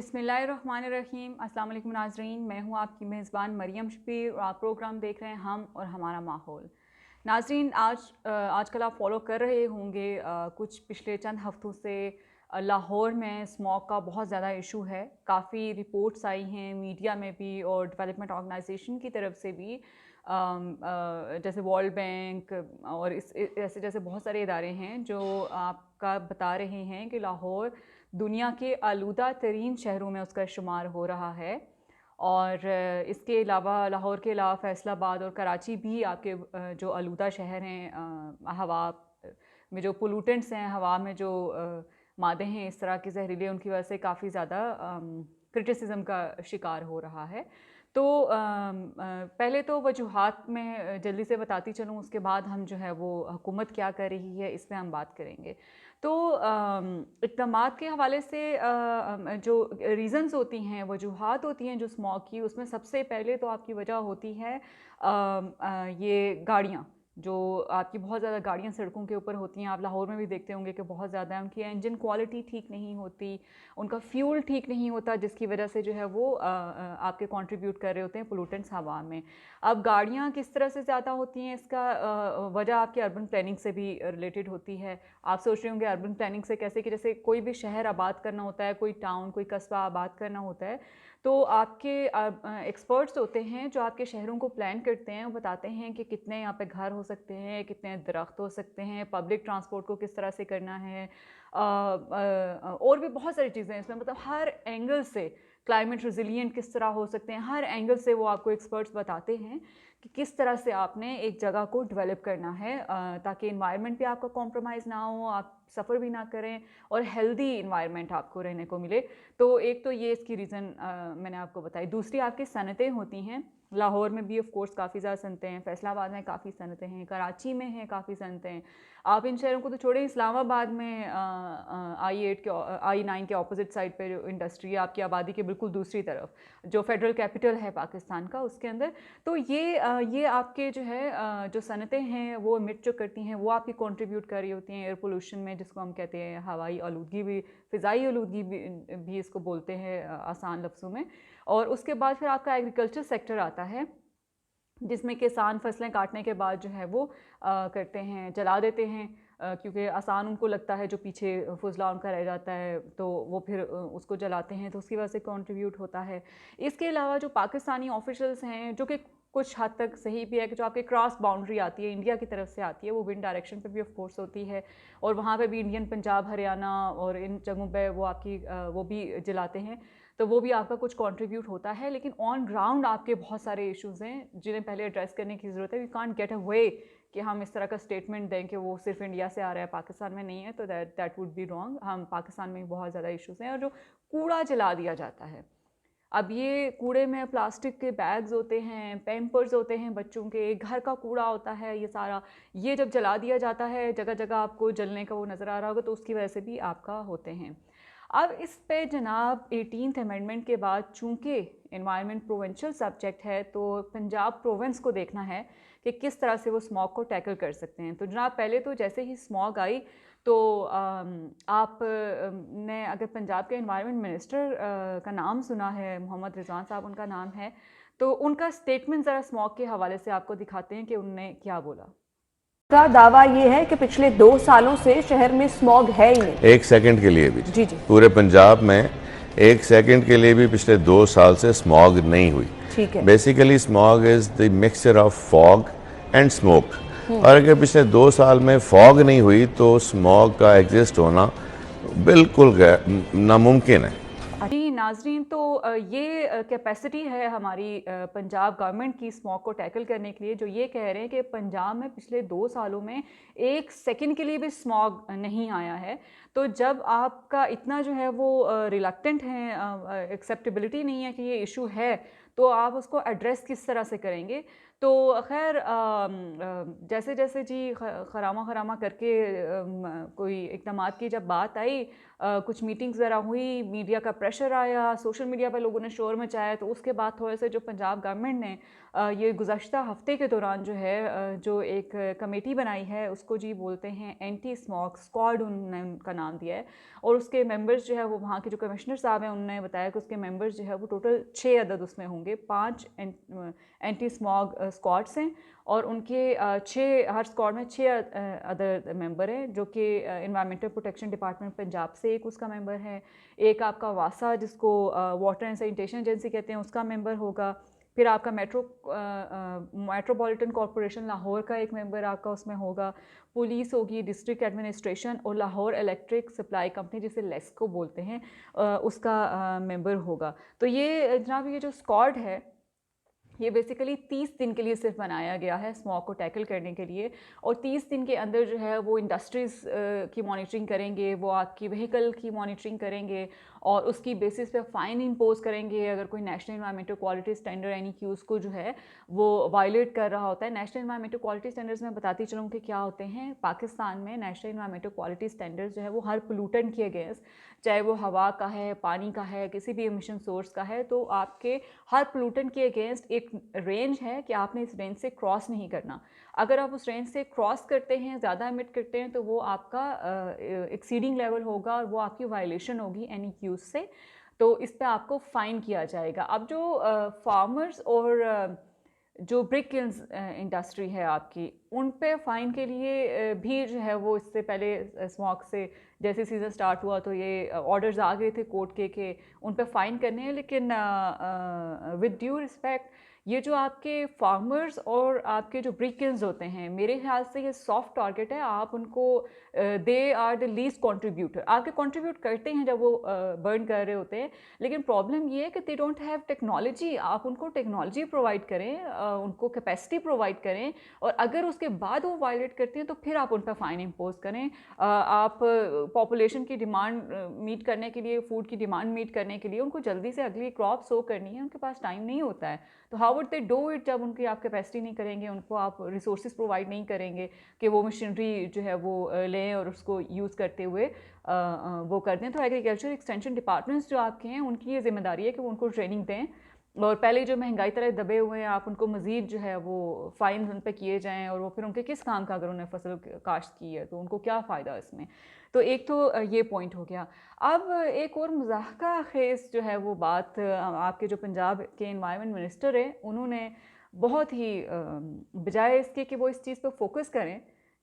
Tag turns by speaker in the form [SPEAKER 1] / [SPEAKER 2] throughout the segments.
[SPEAKER 1] बिस्मिल्लाहिर्रहमानिर्रहीम। अस्सलाम वालेकुम नाज़रीन, मैं हूँ आपकी मेज़बान मरियम शफीर और आप प्रोग्राम देख रहे हैं हम और हमारा माहौल। नाज़रीन, आजकल आप फॉलो कर रहे होंगे, कुछ पिछले चंद हफ्तों से लाहौर में स्मॉग का बहुत ज़्यादा इशू है। काफ़ी रिपोर्ट्स आई हैं मीडिया में भी और डेवलपमेंट ऑर्गेनाइजेशन की तरफ से भी, जैसे वर्ल्ड बैंक और ऐसे जैसे बहुत सारे इदारे हैं जो आपका बता रहे हैं कि लाहौर दुनिया के आलूदा तरीन शहरों में उसका शुमार हो रहा है। और इसके अलावा लाहौर के अलावा फैसलाबाद और कराची भी आपके जो आलूदा शहर हैं, हवा में जो पोलूटेंट्स हैं, हवा में जो मादे हैं इस तरह के जहरीले, उनकी वजह से काफ़ी ज़्यादा क्रिटिसिज्म का शिकार हो रहा है। तो पहले तो वजूहात में जल्दी से बताती चलूँ, उसके बाद हम जो है वो हुकूमत क्या कर रही है इस पर हम बात करेंगे। तो इक़दामात के हवाले से जो रीज़न्स होती हैं, वजूहात होती हैं जो स्मॉग की, उसमें सबसे पहले तो आपकी वजह होती है ये गाड़ियाँ, जो आपकी बहुत ज़्यादा गाड़ियाँ सड़कों के ऊपर होती हैं। आप लाहौर में भी देखते होंगे कि बहुत ज़्यादा है, उनकी इंजन क्वालिटी ठीक नहीं होती, उनका फ्यूल ठीक नहीं होता, जिसकी वजह से जो है वो आपके कंट्रीब्यूट कर रहे होते हैं पोलूटेंट्स हवा में। अब गाड़ियाँ किस तरह से ज़्यादा होती हैं, इसका वजह आपकी अर्बन प्लानिंग से भी रिलेटेड होती है। आप सोच रहे होंगे अर्बन प्लानिंग से कैसे, कि जैसे कोई भी शहर आबाद करना होता है, कोई टाउन कोई कस्बा आबाद करना होता है, तो आपके एक्सपर्ट्स होते हैं जो आपके शहरों को प्लान करते हैं। वो बताते हैं कि कितने यहाँ पे घर हो सकते हैं, कितने दरख्त हो सकते हैं, पब्लिक ट्रांसपोर्ट को किस तरह से करना है, और भी बहुत सारी चीज़ें हैं इसमें। मतलब हर एंगल से क्लाइमेट रेजिलिएंट किस तरह हो सकते हैं, हर एंगल से वो आपको एक्सपर्ट्स बताते हैं कि किस तरह से आपने एक जगह को डेवलप करना है, ताकि इन्वायरमेंट भी आपका कॉम्प्रोमाइज़ ना हो, आप सफ़र भी ना करें और हेल्दी इन्वायरमेंट आपको रहने को मिले। तो एक तो ये इसकी रीज़न मैंने आपको बताई। दूसरी आपकी सनतें होती हैं। लाहौर में भी ऑफ कोर्स काफ़ी ज़्यादा सनतें हैं, फैसलाबाद में काफ़ी सनतें हैं, कराची में हैं काफ़ी सनतें हैं। आप इन शहरों को तो छोड़ें, इस्लामाबाद में I9 के ऑपोजिट साइड पे जो इंडस्ट्री है आपकी आबादी के बिल्कुल दूसरी तरफ, जो फेडरल कैपिटल है पाकिस्तान का, उसके अंदर। तो ये आपके जो है जो सनतें हैं वो इमिट जो करती हैं, वो आपकी कंट्रीब्यूट कर रही होती हैं एयर पोल्यूशन में, जिसको हम कहते हैं हवाई आलूदगी भी, फ़िज़ाई आलूदगी भी इसको बोलते हैं आसान लफ्ज़ों में। और उसके बाद फिर आपका एग्रीकल्चर सेक्टर आता है, जिसमें किसान फसलें काटने के बाद जो है वो करते हैं, जला देते हैं, क्योंकि आसान उनको लगता है, जो पीछे फुजला उनका रह जाता है तो वो फिर उसको जलाते हैं, तो उसकी वजह से कंट्रीब्यूट होता है। इसके अलावा जो पाकिस्तानी ऑफिशियल्स हैं, जो कि कुछ हद तक सही भी है, कि जो आपके क्रॉस बाउंड्री आती है, इंडिया की तरफ से आती है, वो विंड डायरेक्शन पे भी ऑफ कोर्स होती है, और वहाँ पे भी इंडियन पंजाब, हरियाणा और इन जगहों पे वो आपकी वो भी जलाते हैं, तो वो भी आपका कुछ कंट्रीब्यूट होता है। लेकिन ऑन ग्राउंड आपके बहुत सारे इश्यूज़ हैं जिन्हें पहले एड्रेस करने की ज़रूरत है। वी कांट गेट अवे कि हम इस तरह का स्टेटमेंट दें कि वो सिर्फ इंडिया से आ रहा है, पाकिस्तान में नहीं है, तो दैट वुड बी रॉन्ग। हम पाकिस्तान में भी बहुत ज़्यादा इश्यूज़ हैं। और जो कूड़ा जला दिया जाता है, अब ये कूड़े में प्लास्टिक के बैग्स होते हैं, पैम्पर्स होते हैं बच्चों के, घर का कूड़ा होता है, ये सारा, ये जब जला दिया जाता है, जगह जगह आपको जलने का वो नज़र आ रहा होगा, तो उसकी वजह से भी आपका होते हैं। अब इस पे जनाब 18th अमेंडमेंट के बाद, चूँकि एनवायरनमेंट प्रोविंशियल सब्जेक्ट है, तो पंजाब प्रोविंस को देखना है कि किस तरह से वो स्मॉग को टैकल कर सकते हैं। तो जनाब पहले तो जैसे ही स्मॉग आई, तो आप ने अगर पंजाब के एनवायरनमेंट मिनिस्टर का नाम सुना है, मोहम्मद रिजवान साहब उनका नाम है, तो उनका स्टेटमेंट ज़रा स्मॉग के हवाले से आपको दिखाते हैं कि उन्होंने क्या बोला।
[SPEAKER 2] का दावा ये है कि पिछले 2 सालों से शहर में स्मॉग है ही नहीं।
[SPEAKER 3] एक सेकंड के लिए भी
[SPEAKER 2] जी जी,
[SPEAKER 3] पूरे पंजाब में एक सेकंड के लिए भी पिछले 2 साल से स्मॉग नहीं हुई।
[SPEAKER 2] ठीक है।
[SPEAKER 3] Basically smog is the mixture of fog and smoke, और अगर पिछले 2 साल में फॉग नहीं हुई तो स्मॉग का एग्जिस्ट होना बिल्कुल नामुमकिन है।
[SPEAKER 1] जी नाजरीन, तो ये कैपेसिटी है हमारी पंजाब गवर्नमेंट की स्मॉग को टैकल करने के लिए, जो ये कह रहे हैं कि पंजाब में पिछले 2 सालों में एक सेकंड के लिए भी स्मॉग नहीं आया है। तो जब आपका इतना जो है वो रिलक्टेंट है, एक्सेप्टेबिलिटी नहीं है कि ये इशू है, तो आप उसको एड्रेस किस तरह से करेंगे। तो खैर जैसे जैसे जी खरामा खरामा करके कोई इक़दामात की जब बात आई, कुछ मीटिंग्स ज़रा हुई, मीडिया का प्रेशर आया, सोशल मीडिया पर लोगों ने शोर मचाया, तो उसके बाद थोड़े से जो पंजाब गवर्नमेंट ने ये गुज़श्ता हफ़्ते के दौरान जो है जो एक कमेटी बनाई है, उसको जी बोलते हैं एंटी स्मॉग स्क्वाड, उन्होंने उनका नाम दिया है। और उसके मेंबर्स जो है वो वहाँ के जो कमिश्नर साहब हैं उन्होंने बताया कि उसके मेंबर्स जो है वो टोटल 6 अदद उसमें होंगे, 5 एंटी स्मॉग स्क्वाड्स हैं और उनके 6 हर स्क्वाड में 6 अदर मेंबर हैं, जो कि एनवायरमेंटल प्रोटेक्शन डिपार्टमेंट पंजाब से एक उसका मेंबर है, एक आपका वासा जिसको वाटर एंड सैनिटेशन एजेंसी कहते हैं उसका मेंबर होगा, फिर आपका मेट्रोपॉलिटन कॉरपोरेशन लाहौर का एक मेंबर आपका उसमें होगा, पुलिस होगी, डिस्ट्रिक्ट एडमिनिस्ट्रेशन और लाहौर इलेक्ट्रिक सप्लाई कंपनी जिसे लेस्को बोलते हैं उसका मेंबर होगा। तो ये जनाब ये जो स्क्वाड है ये बेसिकली 30 दिन के लिए सिर्फ बनाया गया है स्मॉग को टैकल करने के लिए, और 30 दिन के अंदर जो है वो इंडस्ट्रीज़ की मॉनिटरिंग करेंगे, वो आपकी व्हीकल की मॉनिटरिंग करेंगे और उसकी बेसिस पे फ़ाइन इम्पोज करेंगे अगर कोई national environmental quality standard NEQs को जो है वो वायलेट कर रहा होता है। नेशनल एनवायरमेंटल क्वालिटी स्टैंडर्ड्स में बताती चलूँ कि क्या होते हैं। पाकिस्तान में नेशनल एनवायरमेंटल क्वालिटी स्टैंडर्ड्स जो है वो हर पोल्यूटेंट के अगेंस्ट, चाहे वो हवा का है, पानी का है, किसी भी एमिशन सोर्स का है, तो आपके हर पोल्यूटेंट के अगेंस्ट एक रेंज है कि आपने इस रेंज से क्रॉस नहीं करना। अगर आप उस रेंज से क्रॉस करते हैं, ज़्यादा एमिट करते हैं, तो वो आपका एक्सीडिंग लेवल होगा और वो आपकी वायलेशन होगी NEQs से, तो इस पे आपको फ़ाइन किया जाएगा। अब जो फार्मर्स और जो ब्रिक किल्स इंडस्ट्री है आपकी, उन पे फ़ाइन के लिए भी जो है वो इससे पहले स्मॉग से जैसे सीज़न स्टार्ट हुआ तो ये ऑर्डर्स आ गए थे कोर्ट के उन पे फ़ाइन करने हैं, लेकिन विद ड्यू रिस्पेक्ट ये जो आपके फार्मर्स और आपके जो ब्रिक किल्स होते हैं, मेरे ख्याल से ये सॉफ्ट टारगेट है। आप उनको they are the least contributor, आपके कंट्रीब्यूट करते हैं जब वो बर्न कर रहे होते हैं, लेकिन प्रॉब्लम ये है कि दे डोंट हैव टेक्नोलॉजी। आप उनको टेक्नोलॉजी प्रोवाइड करें, उनको कैपेसिटी प्रोवाइड करें, और अगर उसके बाद वो वायलेट करते हैं तो फिर आप उन पर फ़ाइन इम्पोज करें। आप पॉपुलेशन की डिमांड मीट करने के लिए, फूड की डिमांड मीट करने के लिए उनको जल्दी से अगली क्रॉप सो करनी है, उनके पास टाइम नहीं होता है, तो how would they do it जब उनकी आप कैपेसिटी नहीं करेंगे, उनको आप रिसोर्सेज प्रोवाइड नहीं करेंगे कि वो मशीनरी जो है वो लें और उसको यूज़ करते हुए वो कर दें। तो एग्रीकल्चर एक्सटेंशन डिपार्टमेंट्स जो आपके हैं उनकी ये जिम्मेदारी है कि वो उनको ट्रेनिंग दें, और पहले जो महंगाई तरह दबे हुए हैं आप उनको मज़ीद जो है वो फ़ाइन उन पर किए जाएँ, और वो फिर उनके किस काम का, अगर उन्हें फसल काश्त की है तो उनको क्या फ़ायदा इसमें। तो एक तो ये पॉइंट हो गया। अब एक और मज़ाहका खेज़ जो है वो बात, आपके जो पंजाब के एनवायरनमेंट मिनिस्टर हैं उन्होंने बहुत ही बजाय इसके कि वो इस चीज़ पर फोकस करें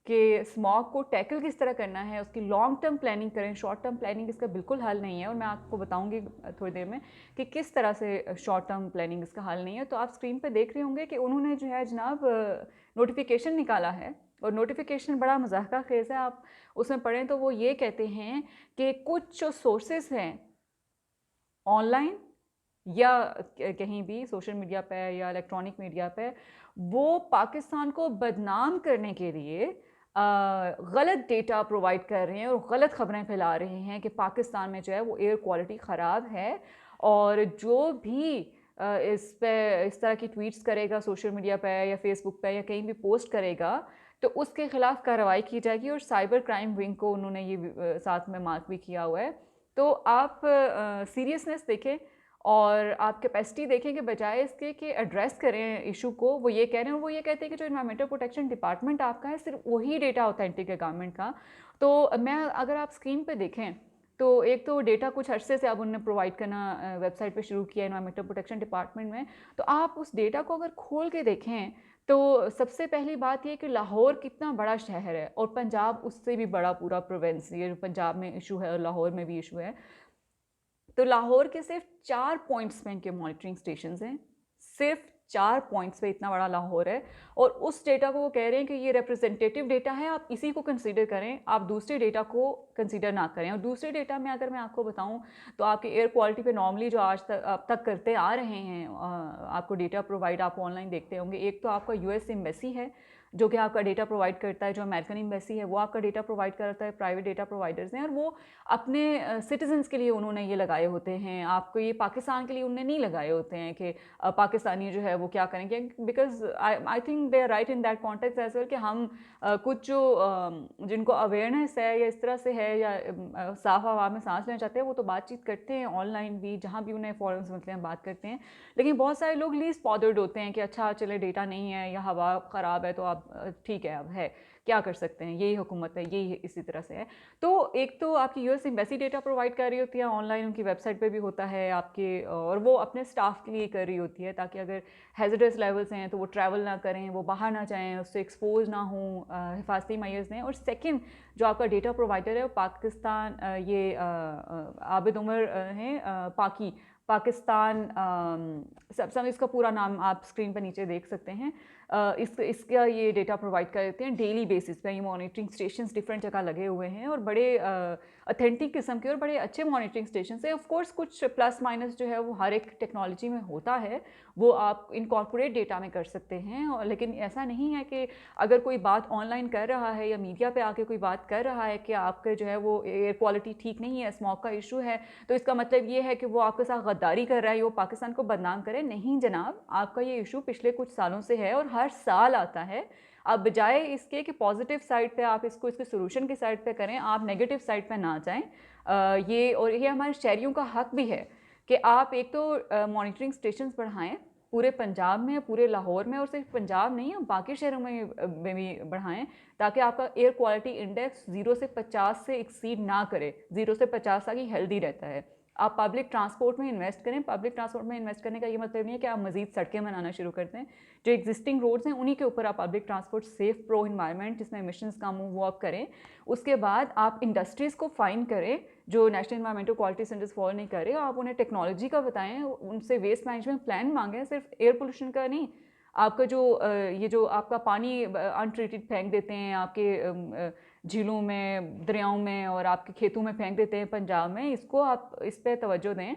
[SPEAKER 1] कि स्मॉग को टैकल किस तरह करना है, उसकी लॉन्ग टर्म प्लानिंग करें, शॉर्ट टर्म प्लानिंग इसका बिल्कुल हल नहीं है, और मैं आपको बताऊंगी थोड़ी देर में कि किस तरह से शॉर्ट टर्म प्लानिंग इसका हल नहीं है। तो आप स्क्रीन पे देख रहे होंगे कि उन्होंने जो है जनाब नोटिफिकेशन निकाला है, और नोटिफिकेशन बड़ा मज़ाहका खेज़ है। आप उसमें पढ़ें तो वो ये कहते हैं कि कुछ जो सोर्सेस हैं ऑनलाइन या कहीं भी सोशल मीडिया पे या इलेक्ट्रॉनिक मीडिया पे, वो पाकिस्तान को बदनाम करने के लिए गलत डेटा प्रोवाइड कर रहे हैं और गलत खबरें फैला रहे हैं कि पाकिस्तान में जो है वो एयर क्वालिटी ख़राब है, और जो भी इस तरह की ट्वीट्स करेगा सोशल मीडिया पे या फेसबुक पे या कहीं भी पोस्ट करेगा तो उसके ख़िलाफ़ कार्रवाई की जाएगी, और साइबर क्राइम विंग को उन्होंने ये साथ में मार्क भी किया हुआ है। तो आप सीरियसनेस देखें और आप कैपेसिटी देखें कि बजाय इसके कि एड्रेस करें इशू को, वो ये कह रहे हैं, वो ये कहते हैं कि जो एनवायरमेंटल प्रोटेक्शन डिपार्टमेंट आपका है सिर्फ वही डेटा ऑथेंटिक है गवर्नमेंट का। तो मैं अगर आप स्क्रीन पे देखें तो एक तो डेटा कुछ अरसे से अब उन्होंने प्रोवाइड करना वेबसाइट पे शुरू किया एनवायरमेंटल प्रोटेक्शन डिपार्टमेंट में, तो आप उस डेटा को अगर खोल के देखें तो सबसे पहली बात ये कि लाहौर कितना बड़ा शहर है, और पंजाब उससे भी बड़ा पूरा प्रोविंस, ये जो पंजाब में इशू है और लाहौर में भी इशू है। तो लाहौर के सिर्फ 4 पॉइंट्स पे इनके मॉनिटरिंग स्टेशंस हैं, सिर्फ 4 पॉइंट्स पे इतना बड़ा लाहौर है, और उस डेटा को वो कह रहे हैं कि ये रिप्रेजेंटेटिव डेटा है, आप इसी को कंसीडर करें, आप दूसरे डेटा को कंसीडर ना करें। और दूसरे डेटा में अगर मैं आपको बताऊं तो आपके एयर क्वालिटी पे नॉर्मली जो आज तक अब तक करते आ रहे हैं, आपको डेटा प्रोवाइड आप ऑनलाइन देखते होंगे, एक तो आपका US एम्बेसी है जो कि आपका डेटा प्रोवाइड करता है, जो अमेरिकन एम्बेसी है वो आपका डेटा प्रोवाइड करता है, प्राइवेट डेटा प्रोवाइडर्स हैं, और वो अपने सिटीजन्स के लिए उन्होंने ये लगाए होते हैं। आपको ये पाकिस्तान के लिए उन्होंने नहीं लगाए होते हैं कि पाकिस्तानी जो है वो क्या करेंगे, because I think they are right in that context as well कि हम कुछ जो जिनको अवेयरनेस है या इस तरह से है या साफ हवा में सांस लेना चाहते हैं वो तो बातचीत करते हैं ऑनलाइन भी, जहाँ भी उन्हें फॉरम्स मिलते हैं बात करते हैं। लेकिन बहुत सारे लोग लीस्ट बॉदर्ड होते हैं कि अच्छा चले डेटा नहीं है या हवा ख़राब है तो आप ठीक है अब है क्या कर सकते हैं, यही हुकूमत है, यही इसी तरह से है। तो एक तो आपकी यूएस एम्बेसी डेटा प्रोवाइड कर रही होती है ऑनलाइन, उनकी वेबसाइट पे भी होता है आपके, और वो अपने स्टाफ के लिए कर रही होती है ताकि अगर हैजर्डस लेवल्स हैं तो वो ट्रैवल ना करें, वो बाहर ना जाएँ, उससे एक्सपोज ना हों, हिफाजती मेजर्स दें। और सेकेंड जो आपका डेटा प्रोवाइडर है वो पाकिस्तान, ये आबिद उमर हैं पाकिस्तान, सब इसका पूरा नाम आप स्क्रीन पर नीचे देख सकते हैं। इसका ये डेटा प्रोवाइड कर देते हैं डेली बेसिस पे। ये मॉनिटरिंग स्टेशंस डिफरेंट जगह लगे हुए हैं और बड़े ऑथेंटिक किस्म के और बड़े अच्छे मॉनिटरिंग स्टेशन है। ऑफ कोर्स कुछ प्लस माइनस जो है वो हर एक टेक्नोलॉजी में होता है, वो आप इनकॉर्पोरेट डेटा में कर सकते हैं। और लेकिन ऐसा नहीं है कि अगर कोई बात ऑनलाइन कर रहा है या मीडिया पे आके कोई बात कर रहा है कि आपके जो है वो एयर क्वालिटी ठीक नहीं है, स्मॉग का इशू है, तो इसका मतलब ये है कि वो आपके साथ गद्दारी कर रहा है, वो पाकिस्तान को बदनाम करे। नहीं जनाब, आपका ये इशू पिछले कुछ सालों से है और हर साल आता है। आप बजाय इसके कि पॉजिटिव साइड पे आप इसको इसके सोल्यूशन की साइड पे करें, आप नेगेटिव साइड पे ना जाएं। ये हमारे शहरियों का हक भी है कि आप एक तो मॉनिटरिंग स्टेशंस बढ़ाएं पूरे पंजाब में, पूरे लाहौर में, और सिर्फ पंजाब नहीं है बाकी शहरों में भी बढ़ाएं, ताकि आपका एयर क्वालिटी इंडेक्स 0 से 50 से एक्सीड ना करे। 0 से 50 तक ही हेल्दी रहता है। आप पब्लिक ट्रांसपोर्ट में इन्वेस्ट करें। पब्लिक ट्रांसपोर्ट में इन्वेस्ट करने का ये मतलब नहीं है कि आप मज़ीद सड़कें बनाना शुरू करते हैं। जो एग्जिस्टिंग रोड्स हैं उन्हीं के ऊपर आप public transport safe pro environment जिसमें एमिशंस कम हो वो आप करें। उसके बाद आप इंडस्ट्रीज़ को फाइन करें जो national environmental quality standards follow नहीं कर रहे। आप उन्हें टेक्नोलॉजी का बताएं, उनसे वेस्ट मैनेजमेंट प्लान मांगें, सिर्फ एयर पोल्यूशन का नहीं। आपका ये जो आपका पानी अनट्रीटेड फेंक देते हैं आपके झीलों में, दरियाओं में और आपके खेतों में फेंक देते हैं पंजाब में, इसको आप इस पर तवज्जो दें,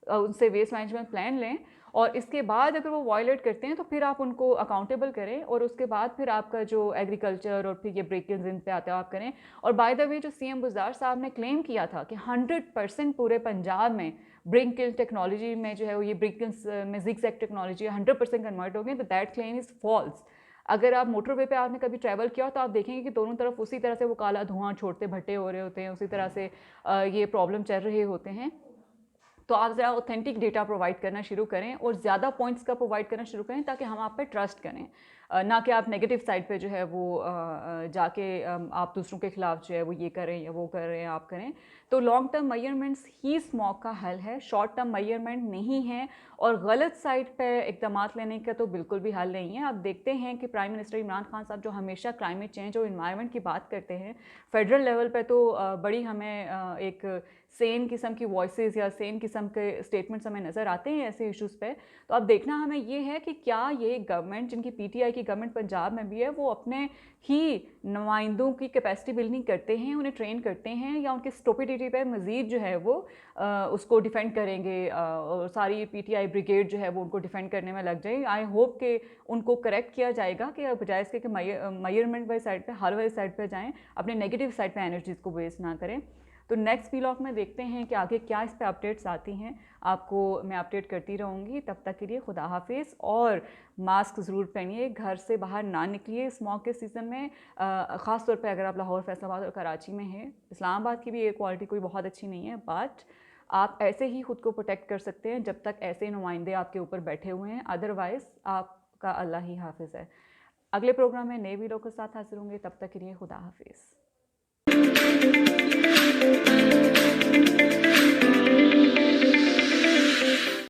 [SPEAKER 1] उनसे वेस्ट मैनेजमेंट प्लान लें, और इसके बाद अगर वो वायलेट करते हैं तो फिर आप उनको अकाउंटेबल करें, और उसके बाद फिर आपका जो एग्रीकल्चर और फिर ये ब्रेक इन पे आते हैं आप करें। और बाय द वे जो सीएम बुज़दार साहब ने क्लेम किया था कि 100% पूरे पंजाब में ब्रिंक टेक्नोलॉजी में जो है वो ये ब्रिंक में जिगजैग टेक्नोलॉजी 100% कन्वर्ट हो गई, तो दैट क्लेम इज़ फॉल्स। अगर आप मोटरवे पे आपने कभी ट्रैवल किया तो आप देखेंगे कि दोनों तरफ उसी तरह से वो काला धुआं छोड़ते भट्टे हो रहे होते हैं, उसी तरह से ये प्रॉब्लम चल रहे होते हैं। तो आप ज़रा ऑथेंटिक डेटा प्रोवाइड करना शुरू करें और ज़्यादा पॉइंट्स का प्रोवाइड करना शुरू करें ताकि हम आप पे ट्रस्ट करें, ना कि आप नेगेटिव साइड पे जो है वो जाके आप दूसरों के खिलाफ जो है वो ये करें या वो करें आप करें। तो लॉन्ग टर्म मेजरमेंट्स ही स्मॉग का हल है, शॉर्ट टर्म मेजरमेंट नहीं है। और गलत साइड पे इक़दाम लेने का तो बिल्कुल भी हल नहीं है। आप देखते हैं कि प्राइम मिनिस्टर इमरान खान साहब जो हमेशा क्लाइमेट चेंज और इन्वायरमेंट की बात करते हैं, फेडरल लेवल पे तो बड़ी हमें एक सेम किस्म की वॉइसेस या सेम किस्म के स्टेटमेंट्स हमें नज़र आते हैं ऐसे इश्यूज़ पे। तो अब देखना हमें ये है कि क्या ये गवर्नमेंट, जिनकी पीटीआई की गवर्नमेंट पंजाब में भी है, वो अपने ही नुमाइंदों की कैपेसिटी बिल्डिंग करते हैं, उन्हें ट्रेन करते हैं, या उनकी स्टुपिडिटी पे मज़ीद जो है वो उसको डिफेंड करेंगे और सारी पीटीआई ब्रिगेड जो है वो उनको डिफेंड करने में लग जाए। आई होप कि उनको करेक्ट किया जाएगा कि बजाय इसके कि मेजरमेंट वाली साइड पे, हल वाली साइड पे जाएँ, अपने नेगेटिव साइड पे एनर्जीज़ को वेस्ट ना करें। तो नेक्स्ट व्लॉग में देखते हैं कि आगे क्या इस पे अपडेट्स आती हैं। आपको मैं अपडेट करती रहूँगी। तब तक के लिए खुदा हाफिज़, और मास्क ज़रूर पहनिए, घर से बाहर ना निकलिए स्मॉग के सीज़न में, ख़ास तौर पे अगर आप लाहौर, फैसलाबाद और कराची में हैं। इस्लामाबाद की भी एयर क्वालिटी कोई बहुत अच्छी नहीं है, बट आप ऐसे ही ख़ुद को प्रोटेक्ट कर सकते हैं जब तक ऐसे नुमाइंदे आपके ऊपर बैठे हुए हैं, अदरवाइज़ आपका अल्लाह ही हाफिज़ है। अगले प्रोग्राम में नए वीडियो के साथ हाजिर होंगे। तब तक के लिए खुदा हाफिज़।